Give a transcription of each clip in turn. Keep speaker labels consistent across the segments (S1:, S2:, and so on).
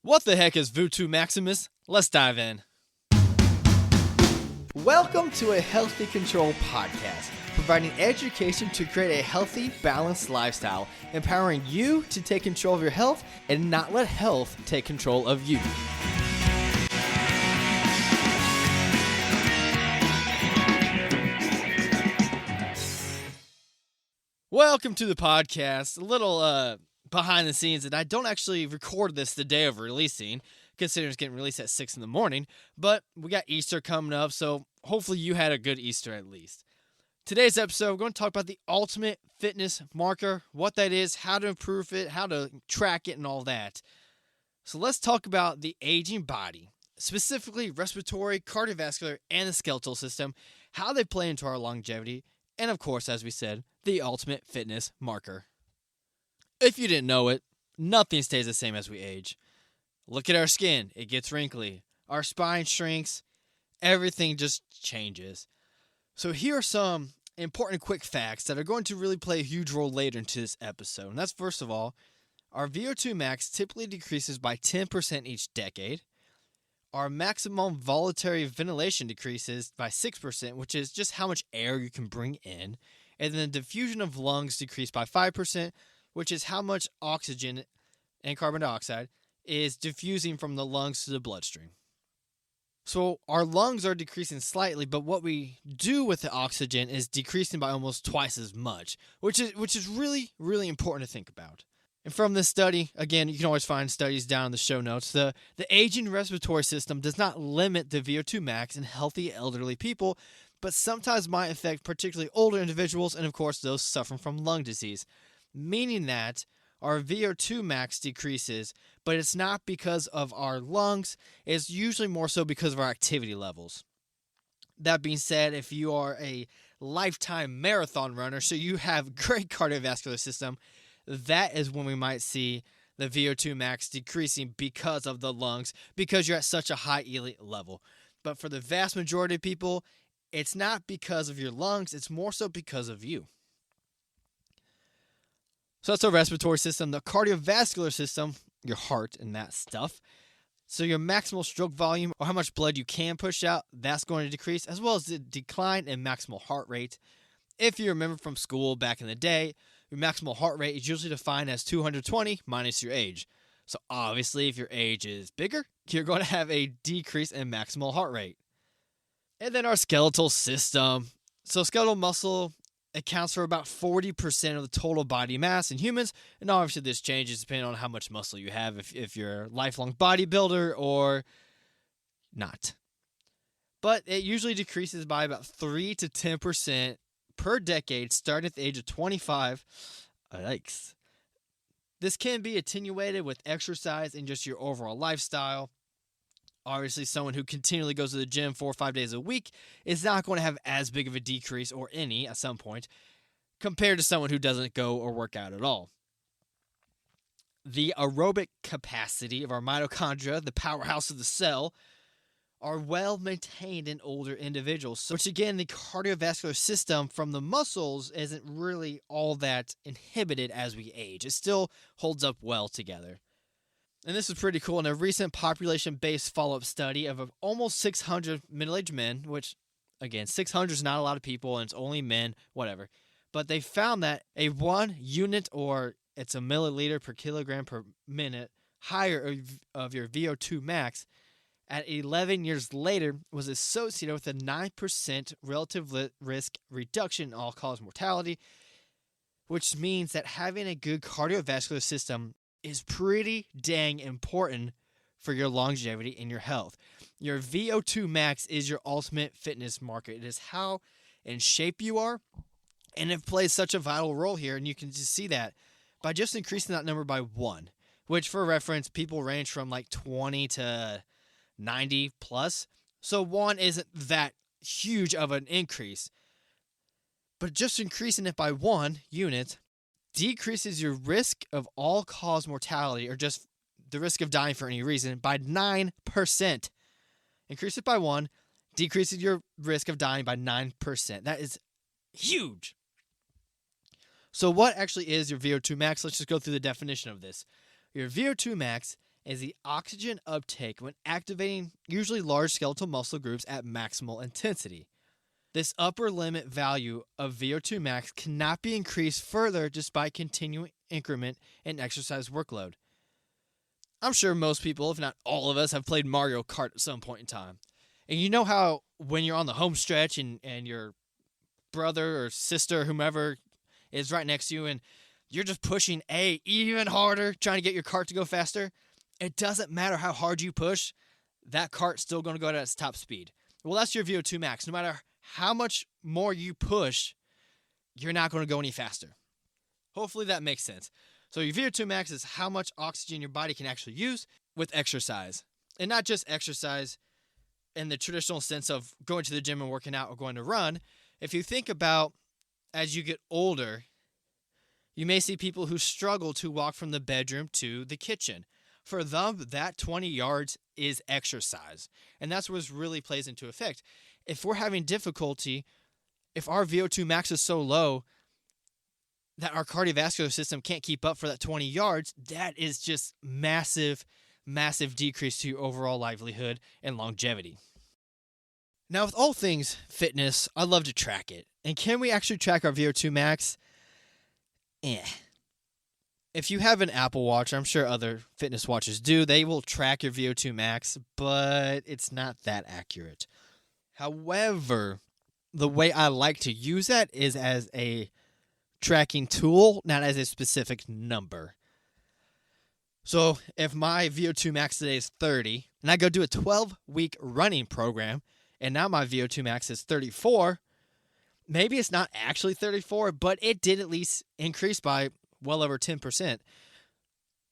S1: What the heck is VO2 Maximus? Let's dive in.
S2: Welcome to a Healthy Control podcast, providing education to create a healthy, balanced lifestyle, empowering you to take control of your health and not let health take control of you.
S1: Welcome to the podcast. A little behind the scenes, and I don't actually record this the day of releasing, considering it's getting released at 6 in the morning, but we got Easter coming up, so hopefully you had a good Easter at least. Today's episode, we're going to talk about the ultimate fitness marker, what that is, how to improve it, how to track it, and all that. So let's talk about the aging body, specifically respiratory, cardiovascular, and the skeletal system, how they play into our longevity, and of course, as we said, the ultimate fitness marker. If you didn't know it, nothing stays the same as we age. Look at our skin, it gets wrinkly. Our spine shrinks, everything just changes. So here are some important quick facts that are going to really play a huge role later into this episode. And that's, first of all, our VO2 max typically decreases by 10% each decade. Our maximum voluntary ventilation decreases by 6%, which is just how much air you can bring in. And then the diffusion of lungs decrease by 5%, which is how much oxygen and carbon dioxide is diffusing from the lungs to the bloodstream. So our lungs are decreasing slightly, but what we do with the oxygen is decreasing by almost twice as much, which is really, really important to think about. And from this study, again, you can always find studies down in the show notes, the aging respiratory system does not limit the VO2 max in healthy elderly people, but sometimes might affect particularly older individuals and, of course, those suffering from lung disease, meaning that our VO2 max decreases, but it's not because of our lungs, it's usually more so because of our activity levels. That being said, if you are a lifetime marathon runner, so you have great cardiovascular system, that is when we might see the VO2 max decreasing because of the lungs, because you're at such a high elite level. But for the vast majority of people, it's not because of your lungs, it's more so because of you. So that's our respiratory system. The cardiovascular system, your heart and that stuff. So your maximal stroke volume, or how much blood you can push out, that's going to decrease, as well as the decline in maximal heart rate. If you remember from school back in the day, your maximal heart rate is usually defined as 220 minus your age. So obviously, if your age is bigger, you're going to have a decrease in maximal heart rate. And then our skeletal system. So skeletal muscle accounts for about 40% of the total body mass in humans, and obviously this changes depending on how much muscle you have, if you're a lifelong bodybuilder or not. But it usually decreases by about 3 to 10% per decade, starting at the age of 25. Yikes. This can be attenuated with exercise and just your overall lifestyle. Obviously, someone who continually goes to the gym 4 or 5 days a week is not going to have as big of a decrease, or any at some point, compared to someone who doesn't go or work out at all. The aerobic capacity of our mitochondria, the powerhouse of the cell, are well maintained in older individuals, which again, the cardiovascular system from the muscles isn't really all that inhibited as we age. It still holds up well together. And this is pretty cool. In a recent population-based follow-up study of almost 600 middle-aged men, which, again, 600 is not a lot of people, and it's only men, whatever. But they found that a 1 unit, or it's a milliliter per kilogram per minute, higher of your VO2 max at 11 years later was associated with a 9% relative risk reduction in all-cause mortality, which means that having a good cardiovascular system is pretty dang important for your longevity and your health. Your VO2 max is your ultimate fitness marker. It is how in shape you are, and it plays such a vital role here, and you can just see that by just increasing that number by 1, which for reference, people range from like 20 to 90 plus. So 1 isn't that huge of an increase, but just increasing it by 1 unit decreases your risk of all-cause mortality, or just the risk of dying for any reason, by 9%. Increase it by 1, decreases your risk of dying by 9%. That is huge. So what actually is your VO2 max? Let's just go through the definition of this. Your VO2 max is the oxygen uptake when activating usually large skeletal muscle groups at maximal intensity. This upper limit value of VO2 max cannot be increased further just by continuing increment in exercise workload. I'm sure most people, if not all of us, have played Mario Kart at some point in time. And you know how when you're on the home stretch and your brother or sister or whomever is right next to you and you're just pushing A even harder, trying to get your cart to go faster, it doesn't matter how hard you push, that cart's still going to go at its top speed. Well, that's your VO2 max. No matter how much more you push, you're not going to go any faster. Hopefully that makes sense. So your VO2 max is how much oxygen your body can actually use with exercise. And not just exercise in the traditional sense of going to the gym and working out or going to run. If you think about as you get older, you may see people who struggle to walk from the bedroom to the kitchen. For them, that 20 yards is exercise. And that's what really plays into effect. If we're having difficulty, if our VO2 max is so low that our cardiovascular system can't keep up for that 20 yards, that is just massive, massive decrease to your overall livelihood and longevity. Now, with all things fitness, I love to track it. And can we actually track our VO2 max? If you have an Apple Watch, I'm sure other fitness watches do, they will track your VO2 max, but it's not that accurate. However, the way I like to use that is as a tracking tool, not as a specific number. So if my VO2 max today is 30, and I go do a 12-week running program, and now my VO2 max is 34, maybe it's not actually 34, but it did at least increase by well over 10%.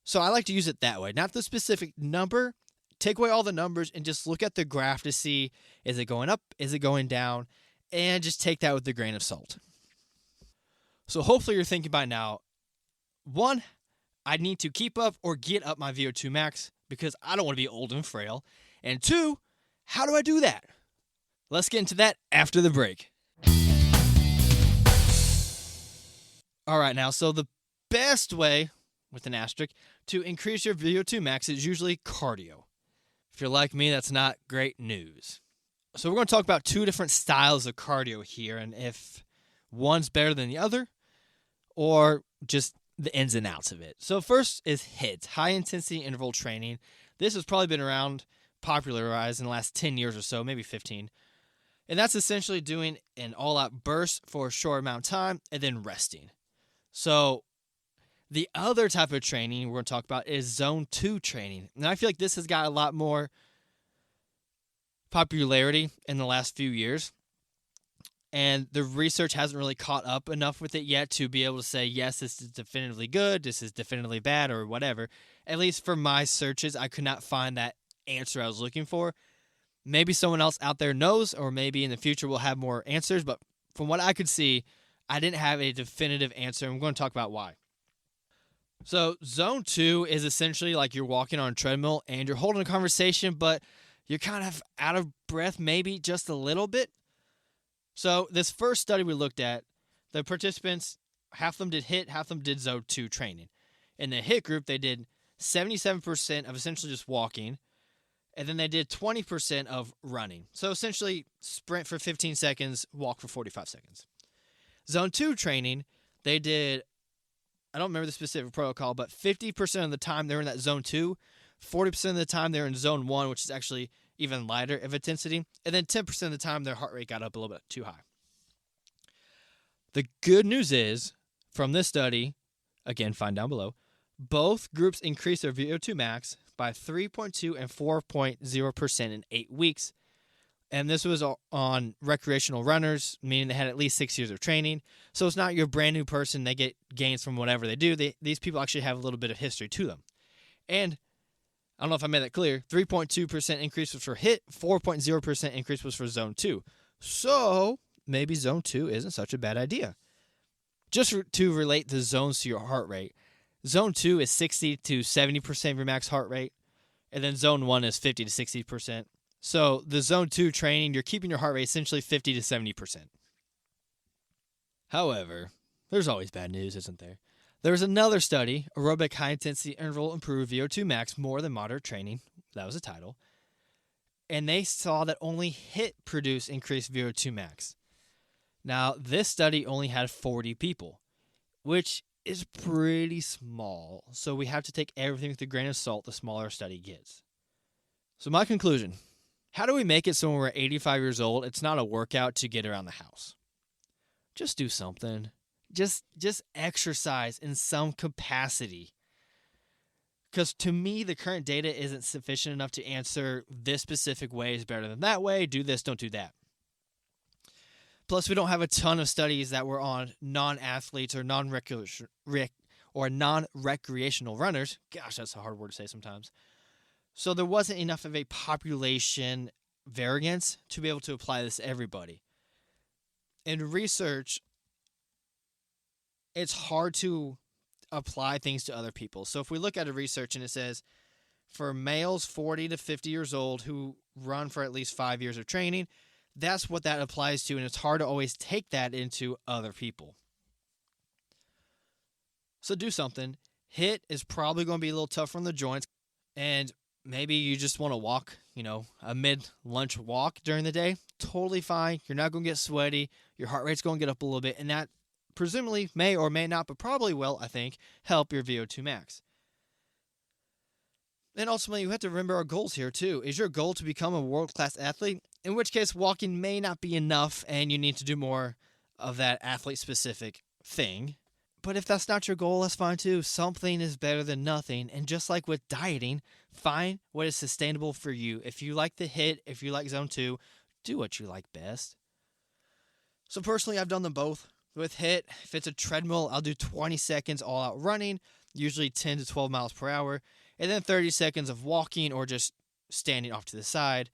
S1: So I like to use it that way, not the specific number. Take away all the numbers and just look at the graph to see, is it going up, is it going down, and just take that with a grain of salt. So hopefully you're thinking by now, 1, I need to keep up or get up my VO2 max because I don't want to be old and frail. And 2, how do I do that? Let's get into that after the break. All right, now, so the best way, with an asterisk, to increase your VO2 max is usually cardio. If you're like me, that's not great news. So we're going to talk about 2 different styles of cardio here, and if one's better than the other, or just the ins and outs of it. So first is HIIT, high-intensity interval training. This has probably been around, popularized in the last 10 years or so, maybe 15. And that's essentially doing an all-out burst for a short amount of time and then resting. So the other type of training we're going to talk about is Zone 2 training. And I feel like this has got a lot more popularity in the last few years. And the research hasn't really caught up enough with it yet to be able to say, yes, this is definitively good, this is definitively bad, or whatever. At least for my searches, I could not find that answer I was looking for. Maybe someone else out there knows, or maybe in the future we'll have more answers. But from what I could see, I didn't have a definitive answer, and we're going to talk about why. So Zone 2 is essentially like you're walking on a treadmill and you're holding a conversation, but you're kind of out of breath maybe just a little bit. So this first study we looked at, the participants, half of them did HIIT, half of them did Zone 2 training. In the HIIT group, they did 77% of essentially just walking, and then they did 20% of running. So essentially sprint for 15 seconds, walk for 45 seconds. Zone 2 training, they did, I don't remember the specific protocol, but 50% of the time they're in that Zone 2, 40% of the time they're in Zone 1, which is actually even lighter of intensity, and then 10% of the time their heart rate got up a little bit too high. The good news is, from this study, again, find down below, both groups increased their VO2 max by 3.2 and 4.0% in 8 weeks. And this was on recreational runners, meaning they had at least 6 years of training. So it's not your brand new person. They get gains from whatever they do. These people actually have a little bit of history to them. And I don't know if I made that clear. 3.2% increase was for HIIT. 4.0% increase was for Zone 2. So maybe Zone 2 isn't such a bad idea. Just to relate the zones to your heart rate, Zone 2 is 60 to 70% of your max heart rate, and then Zone 1 is 50 to 60%. So the Zone 2 training, you're keeping your heart rate essentially 50 to 70%. However, there's always bad news, isn't there? There was another study, Aerobic High Intensity Interval Improved VO2 Max More Than Moderate Training. That was the title. And they saw that only HIIT produced increased VO2 max. Now, this study only had 40 people, which is pretty small. So we have to take everything with a grain of salt the smaller a study gets. So my conclusion, how do we make it so when we're 85 years old, it's not a workout to get around the house? Just do something. Just exercise in some capacity. Because to me, the current data isn't sufficient enough to answer this specific way is better than that way, do this, don't do that. Plus, we don't have a ton of studies that were on non-athletes or non-recreational runners. Gosh, that's a hard word to say sometimes. So there wasn't enough of a population variance to be able to apply this to everybody. In research, it's hard to apply things to other people. So if we look at a research and it says for males 40 to 50 years old who run for at least 5 years of training, that's what that applies to, and it's hard to always take that into other people. So do something. HIIT is probably going to be a little tougher on the joints, and maybe you just want to walk, a mid-lunch walk during the day. Totally fine. You're not going to get sweaty. Your heart rate's going to get up a little bit, and that presumably may or may not, but probably will, I think, help your VO2 max. And ultimately, you have to remember our goals here, too. Is your goal to become a world-class athlete? In which case, walking may not be enough, and you need to do more of that athlete-specific thing. But if that's not your goal, that's fine, too. Something is better than nothing. And just like with dieting, find what is sustainable for you. If you like the HIIT, if you like Zone 2, do what you like best. So personally, I've done them both. With HIIT, if it's a treadmill, I'll do 20 seconds all-out running, usually 10 to 12 miles per hour, and then 30 seconds of walking or just standing off to the side,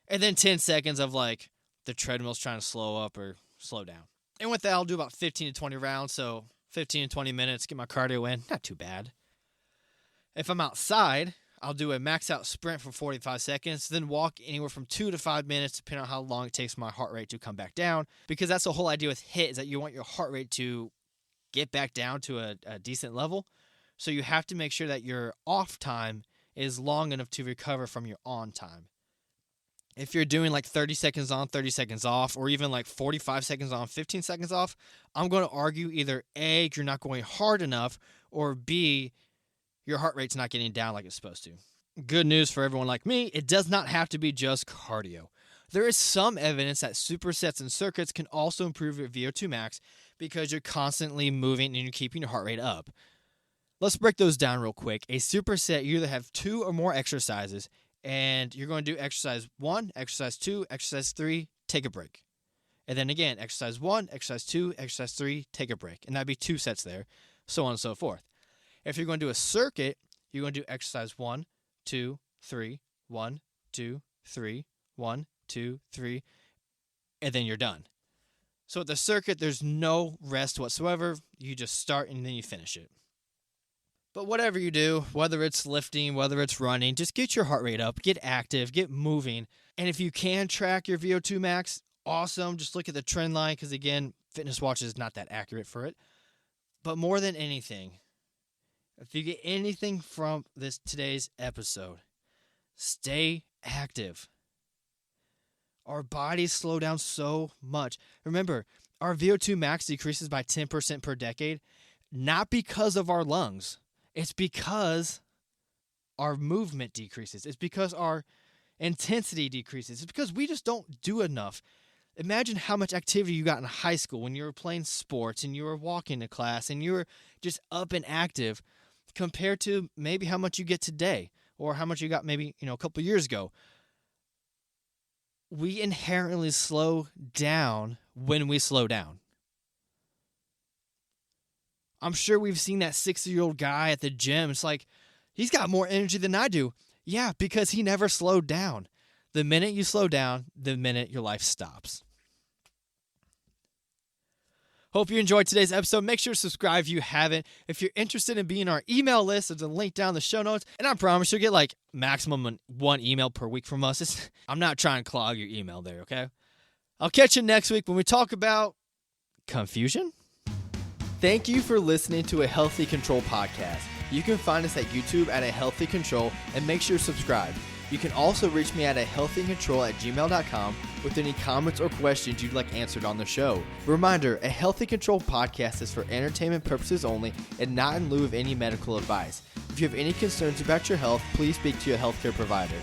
S1: and then 10 seconds of the treadmill's trying to slow up or slow down. And with that, I'll do about 15 to 20 rounds, so 15 to 20 minutes, get my cardio in, not too bad. If I'm outside, I'll do a max-out sprint for 45 seconds, then walk anywhere from 2 to 5 minutes, depending on how long it takes my heart rate to come back down. Because that's the whole idea with HIIT, is that you want your heart rate to get back down to a decent level. So you have to make sure that your off time is long enough to recover from your on time. If you're doing 30 seconds on, 30 seconds off, or even 45 seconds on, 15 seconds off, I'm going to argue either A, you're not going hard enough, or B, your heart rate's not getting down like it's supposed to. Good news for everyone like me, it does not have to be just cardio. There is some evidence that supersets and circuits can also improve your VO2 max because you're constantly moving and you're keeping your heart rate up. Let's break those down real quick. A superset, you either have 2 or more exercises, and you're going to do exercise 1, exercise 2, exercise 3, take a break. And then again, exercise 1, exercise 2, exercise 3, take a break. And that'd be 2 sets there, so on and so forth. If you're going to do a circuit, you're going to do exercise 1, 2, 3, 1, 2, 3, 1, 2, 3, and then you're done. So with the circuit, there's no rest whatsoever. You just start and then you finish it. But whatever you do, whether it's lifting, whether it's running, just get your heart rate up, get active, get moving. And if you can track your VO2 max, awesome. Just look at the trend line because, again, Fitness Watch is not that accurate for it. But more than anything, if you get anything from today's episode, stay active. Our bodies slow down so much. Remember, our VO2 max decreases by 10% per decade, not because of our lungs. It's because our movement decreases. It's because our intensity decreases. It's because we just don't do enough. Imagine how much activity you got in high school when you were playing sports and you were walking to class and you were just up and active compared to maybe how much you get today or how much you got maybe, a couple years ago. We inherently slow down when we slow down. I'm sure we've seen that 60-year-old guy at the gym. It's like, he's got more energy than I do. Yeah, because he never slowed down. The minute you slow down, the minute your life stops. Hope you enjoyed today's episode. Make sure to subscribe if you haven't. If you're interested in being our email list, there's a link down in the show notes. And I promise you'll get maximum 1 email per week from us. I'm not trying to clog your email there, okay? I'll catch you next week when we talk about confusion.
S2: Thank you for listening to A Healthy Control podcast. You can find us at YouTube at A Healthy Control and make sure to subscribe. You can also reach me at ahealthycontrol@gmail.com with any comments or questions you'd like answered on the show. Reminder, A Healthy Control podcast is for entertainment purposes only and not in lieu of any medical advice. If you have any concerns about your health, please speak to your healthcare provider.